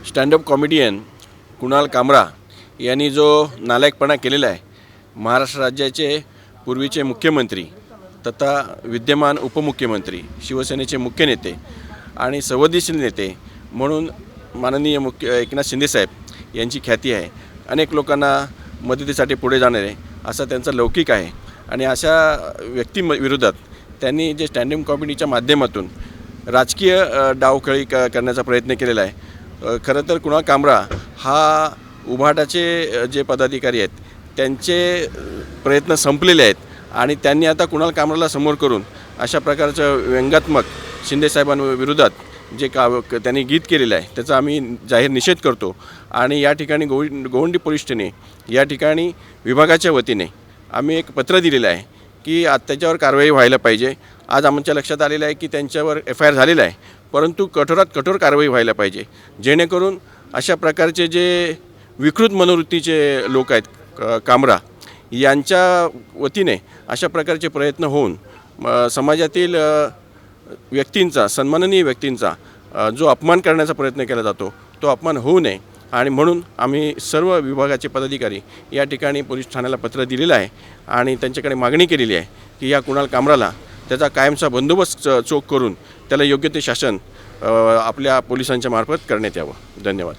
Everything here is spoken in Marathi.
स्टँडअप कॉमेडियन कुणाल कामरा यांनी जो नालायकपणा केलेला आहे, महाराष्ट्र राज्याचे पूर्वीचे मुख्यमंत्री तथा विद्यमान उपमुख्यमंत्री, शिवसेनेचे मुख्य नेते आणि संवेदनशील नेते म्हणून माननीय एकनाथ शिंदेसाहेब यांची ख्याती आहे. अनेक लोकांना मदतीसाठी पुढे जाणारे असा त्यांचा लौकिक आहे आणि अशा व्यक्तीविरोधात त्यांनी जे स्टँडअप कॉमेडीच्या माध्यमातून राजकीय डावखेळी करण्याचा प्रयत्न केलेला आहे. खरं तर कुणाल कामरा हा उभाटाचे जे पदाधिकारी आहेत त्यांचे प्रयत्न संपलेले आहेत आणि त्यांनी आता कुणाल कामराला समोर करून अशा प्रकारचं व्यंगात्मक शिंदेसाहेबांविरोधात जे त्यांनी गीत केलेलं आहे त्याचा आम्ही जाहीर निषेध करतो. आणि या ठिकाणी गोवंडी पोलीस ठाणे या ठिकाणी विभागाच्या वतीने आम्ही एक पत्र दिलेलं आहे की त्याच्यावर कारवाई व्हायला पाहिजे. आज आमच्या लक्षात आलेलं आहे की त्यांच्यावर FIR झालेला आहे, परंतु कठोरात कठोर कारवाई व्हायला पाहिजे, जेणेकरून अशा प्रकारचे जे विकृत मनोवृत्तीचे लोक आहेत कामरा यांच्या वतीने अशा प्रकारचे प्रयत्न होऊन समाजातील व्यक्तींचा, सन्माननीय व्यक्तींचा जो अपमान करण्याचा प्रयत्न केला जातो तो अपमान होऊ नये. आणि म्हणून आम्ही सर्व विभागाचे पदाधिकारी या ठिकाणी पोलीस ठाण्याला पत्र दिलेलं आहे आणि त्यांच्याकडे मागणी केलेली आहे की या कुणाल कामराला त्याचा कायमचा बंदोबस्त चोख करून त्याला योग्य ते शासन आपल्या पोलिसांच्या मार्फत करण्यात यावं. धन्यवाद.